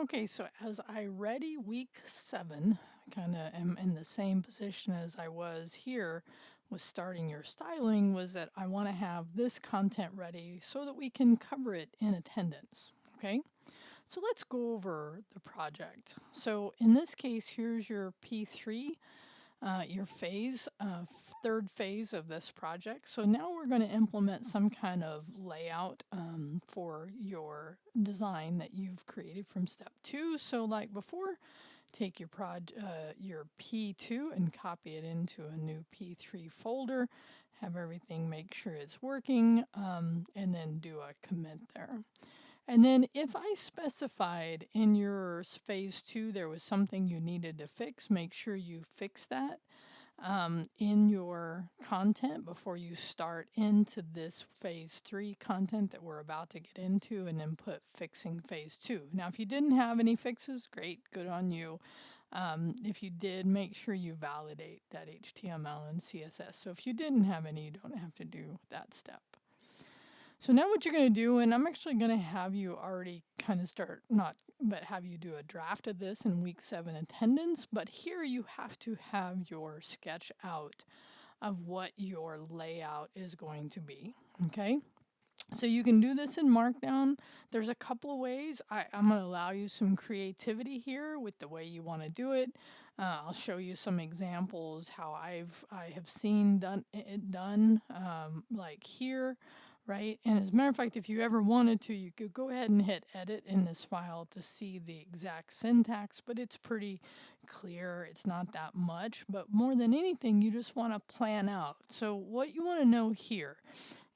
Okay, so as I ready week 7, kind of am in the same position as I was here with starting your styling, was that I want to have this content ready so that we can cover it in attendance. Okay, so let's go over the project. So in this case, here's your P3, your third phase of this project. So now we're going to implement some kind of layout for your design that you've created from step 2. So like before, take your P2 and copy it into a new P3 folder, have everything, make sure it's working, and then do a commit there. And then if I specified in your phase 2 there was something you needed to fix, make sure you fix that in your content before you start into this phase 3 content that we're about to get into, and then put fixing phase 2. Now, if you didn't have any fixes, great, good on you. If you did, make sure you validate that HTML and CSS. So if you didn't have any, you don't have to do that step. So now what you're going to do, and I'm actually going to have you already kind of start, but have you do a draft of this in week 7 attendance, but here you have to have your sketch out of what your layout is going to be, okay? So you can do this in Markdown. There's a couple of ways. I'm going to allow you some creativity here with the way you want to do it. I'll show you some examples how I have seen it done, like here, right? And as a matter of fact, if you ever wanted to, you could go ahead and hit edit in this file to see the exact syntax, but it's pretty clear. It's not that much, but more than anything, you just want to plan out. So what you want to know here,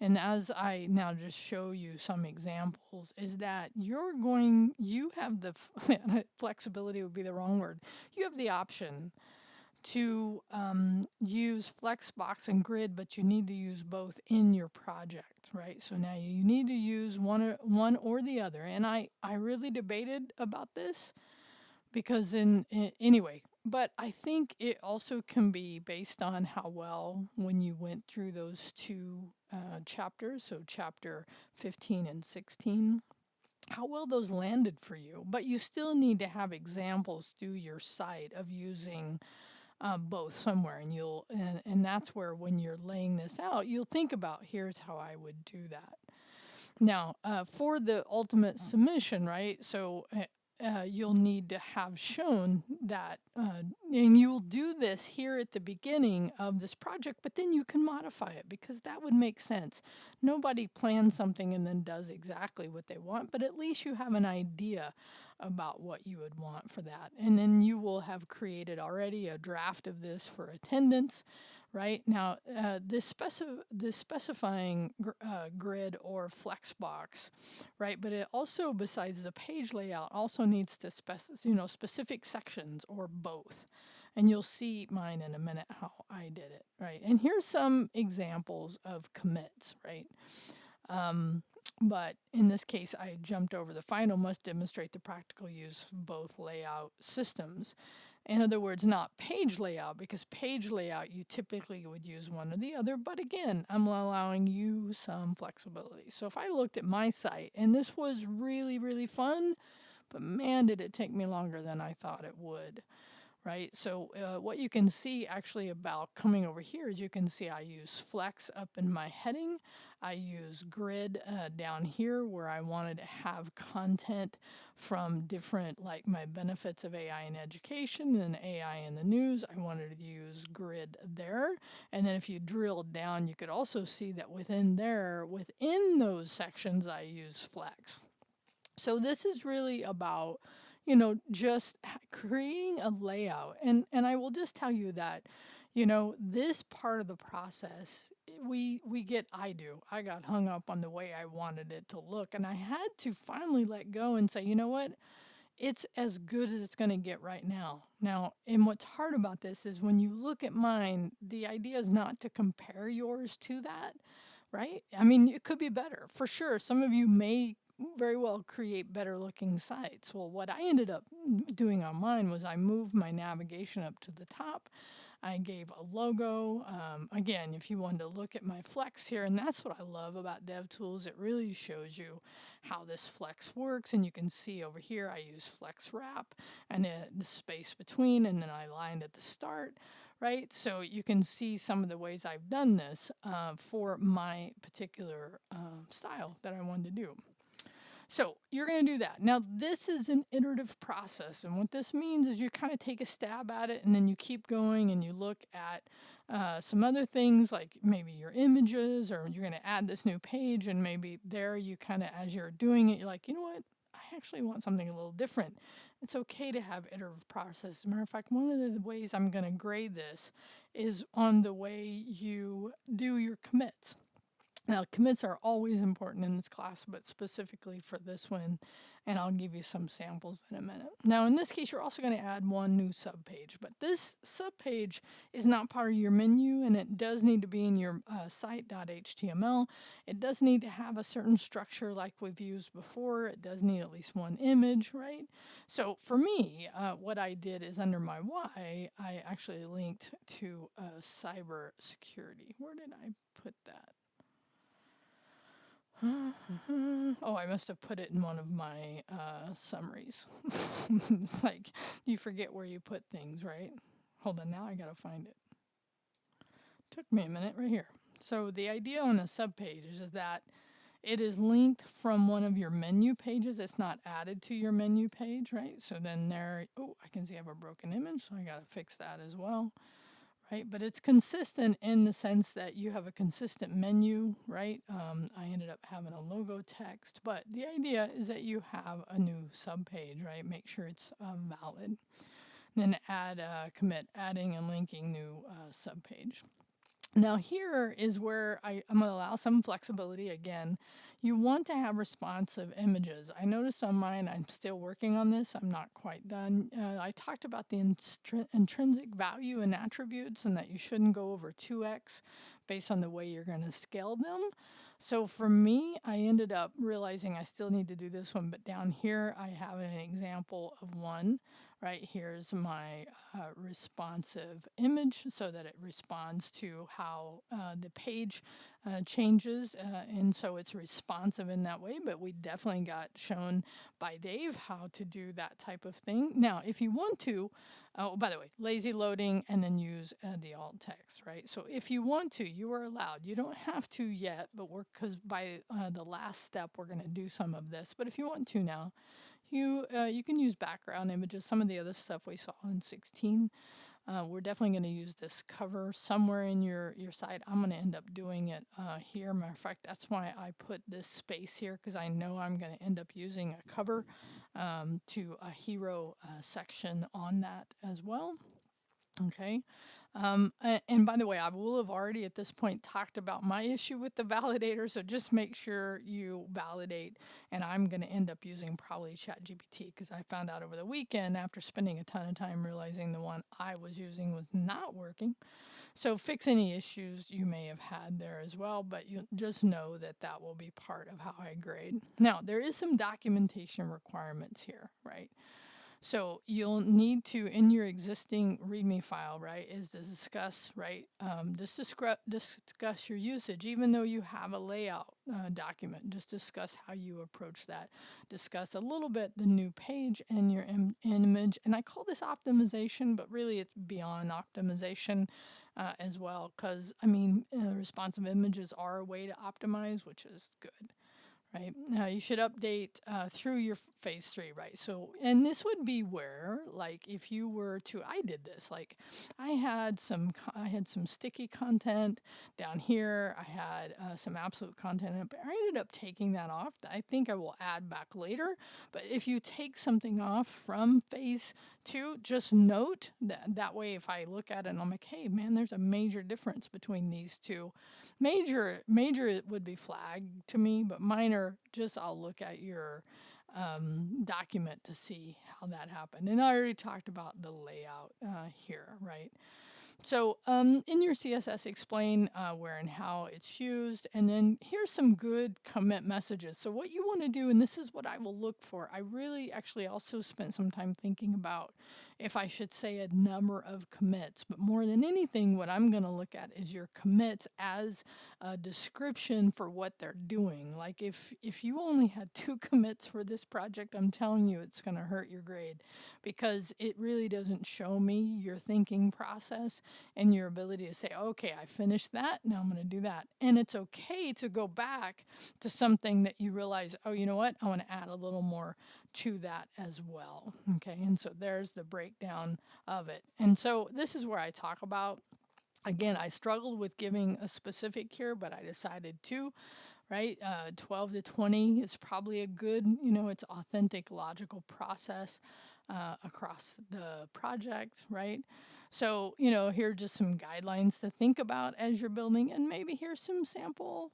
and as I now just show you some examples, is that you have the, flexibility would be the wrong word. You have the option to use Flexbox and Grid, but you need to use both in your project, right? So now you need to use one or the other. And I really debated about this because anyway, but I think it also can be based on how well, when you went through those two chapters, so chapter 15 and 16, how well those landed for you. But you still need to have examples through your site of using both somewhere, and that's where, when you're laying this out, you'll think about, here's how I would do that. Now, for the ultimate submission, right? So you'll need to have shown that, and you'll do this here at the beginning of this project, but then you can modify it, because that would make sense. Nobody plans something and then does exactly what they want, but at least you have an idea about what you would want for that. And then you will have created already a draft of this for attendance. Right now, this specifying grid or flexbox, right? But it also, besides the page layout, also needs to specific sections or both. And you'll see mine in a minute how I did it, right? And here's some examples of commits, right? But in this case, I jumped over the final must demonstrate the practical use of both layout systems. In other words, not page layout, because page layout you typically would use one or the other. But again, I'm allowing you some flexibility. So if I looked at my site, and this was really, really fun, but man, did it take me longer than I thought it would. Right, so what you can see actually about coming over here is you can see I use flex up in my heading. I use grid down here where I wanted to have content from different, like my benefits of AI in education and AI in the news. I wanted to use grid there. And then if you drill down, you could also see that within those sections, I use flex. So this is really about, just creating a layout. And I will just tell you that, this part of the process, I got hung up on the way I wanted it to look. And I had to finally let go and say, you know what? It's as good as it's going to get right now. Now, and what's hard about this is when you look at mine, the idea is not to compare yours to that, right? I mean, it could be better for sure. Some of you may very well create better looking sites. Well, what I ended up doing on mine was I moved my navigation up to the top. I gave a logo. Again, if you wanted to look at my flex here, and that's what I love about DevTools, it really shows you how this flex works. And you can see over here, I use flex wrap and then the space between, and then I lined at the start, right? So you can see some of the ways I've done this for my particular style that I wanted to do. So you're going to do that. Now, this is an iterative process. And what this means is you kind of take a stab at it and then you keep going and you look at some other things like maybe your images, or you're going to add this new page. And maybe there you kind of, as you're doing it, you're like, you know what? I actually want something a little different. It's okay to have iterative process. As a matter of fact, one of the ways I'm going to grade this is on the way you do your commits. Now, commits are always important in this class, but specifically for this one, and I'll give you some samples in a minute. Now, in this case, you're also going to add one new subpage, but this subpage is not part of your menu, and it does need to be in your site.html. It does need to have a certain structure like we've used before. It does need at least one image, right? So for me, what I did is under my Y, I actually linked to cyber security. Where did I put that? Oh, I must have put it in one of my summaries. It's like you forget where you put things, right? Hold on, now I gotta find it. Took me a minute right here. So the idea on a subpage is that it is linked from one of your menu pages. It's not added to your menu page, right? So then there, oh, I can see I have a broken image, so I gotta fix that as well. Right, but it's consistent in the sense that you have a consistent menu, right? I ended up having a logo text, but the idea is that you have a new subpage, right? Make sure it's valid. Then add commit, adding and linking new subpage. Now here is where I'm going to allow some flexibility again. You want to have responsive images. I noticed on mine, I'm still working on this. I'm not quite done. I talked about the intrinsic value and attributes and that you shouldn't go over 2x based on the way you're going to scale them. So for me, I ended up realizing I still need to do this one, but down here I have an example of one. Right, here's my responsive image so that it responds to how the page changes, and so it's responsive in that way, but we definitely got shown by Dave how to do that type of thing. Now, if you want to, oh, by the way, lazy loading and then use the alt text, right? So if you want to, you are allowed. You don't have to yet, but because by the last step, we're going to do some of this, but if you want to now, you can use background images. Some of the other stuff we saw in 16. We're definitely going to use this cover somewhere in your site. I'm going to end up doing it here. Matter of fact, that's why I put this space here, because I know I'm going to end up using a cover to a hero section on that as well. Okay. And by the way, I will have already at this point talked about my issue with the validator, so just make sure you validate. And I'm going to end up using probably ChatGPT, because I found out over the weekend after spending a ton of time realizing the one I was using was not working. So fix any issues you may have had there as well, but you just know that that will be part of how I grade. Now, there is some documentation requirements here, right? So you'll need to, in your existing README file, right, is to discuss, right, just discuss your usage, even though you have a layout document. Just discuss how you approach that. Discuss a little bit the new page and your image. And I call this optimization, but really it's beyond optimization as well, because, I mean, responsive images are a way to optimize, which is good. Right, now you should update through your phase 3, right? So, and this would be where, like, if you were to, I did this, like, I had some sticky content down here. I had some absolute content, but I ended up taking that off. I think I will add back later. But if you take something off from phase 2, just note that way. If I look at it and I'm like, hey, man, there's a major difference between these two. Major it would be flagged to me, but minor, just I'll look at your document to see how that happened. And I already talked about the layout here, right? So in your CSS, explain where and how it's used. And then here's some good commit messages. So what you want to do, and this is what I will look for, I really actually also spent some time thinking about, if I should say a number of commits. But more than anything, what I'm going to look at is your commits as a description for what they're doing. Like if you only had 2 commits for this project, I'm telling you it's going to hurt your grade because it really doesn't show me your thinking process and your ability to say, okay, I finished that, now I'm going to do that. And it's okay to go back to something that you realize, oh, you know what, I want to add a little more to that as well. Okay, and so there's the breakdown of it. And so this is where I talk about, again, I struggled with giving a specific here, but I decided to, right? 12 to 20 is probably a good, it's authentic, logical process across the project, right? So, here are just some guidelines to think about as you're building, and maybe here's some sample,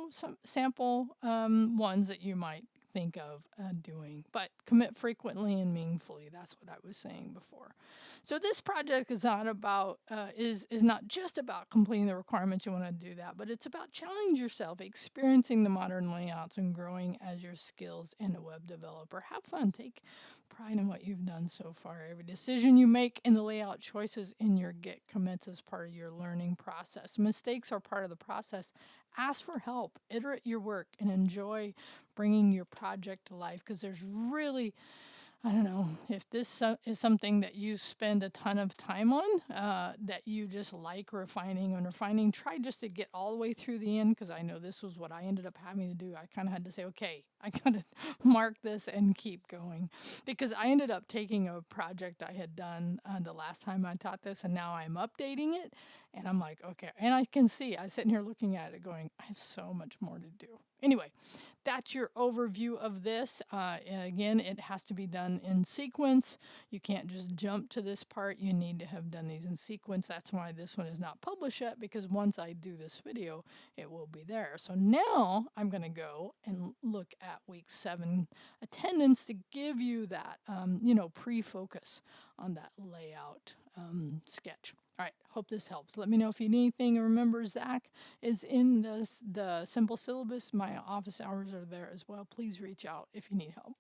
some sample ones that you might think of doing. But commit frequently and meaningfully. That's what I was saying before. So this project is not about is not just about completing the requirements. You want to do that, but it's about challenge yourself, experiencing the modern layouts, and growing as your skills in a web developer. Have fun. Take pride in what you've done so far. Every decision you make in the layout choices in your Git commits as part of your learning process. Mistakes are part of the process. Ask for help, iterate your work, and enjoy bringing your project to life because there's really, I don't know, if this is something that you spend a ton of time on, that you just like refining and refining, try just to get all the way through the end because I know this was what I ended up having to do. I kind of had to say, okay, I got to mark this and keep going because I ended up taking a project I had done the last time I taught this and now I'm updating it. And I'm like, okay. And I can see, I'm sitting here looking at it going, I have so much more to do. Anyway, that's your overview of this. And again, it has to be done in sequence. You can't just jump to this part. You need to have done these in sequence. That's why this one is not published yet, because once I do this video, it will be there. So now I'm going to go and look at week 7 attendance to give you that, pre-focus on that layout sketch. All right, hope this helps. Let me know if you need anything. Remember, Zach is in the simple syllabus. My office hours are there as well. Please reach out if you need help.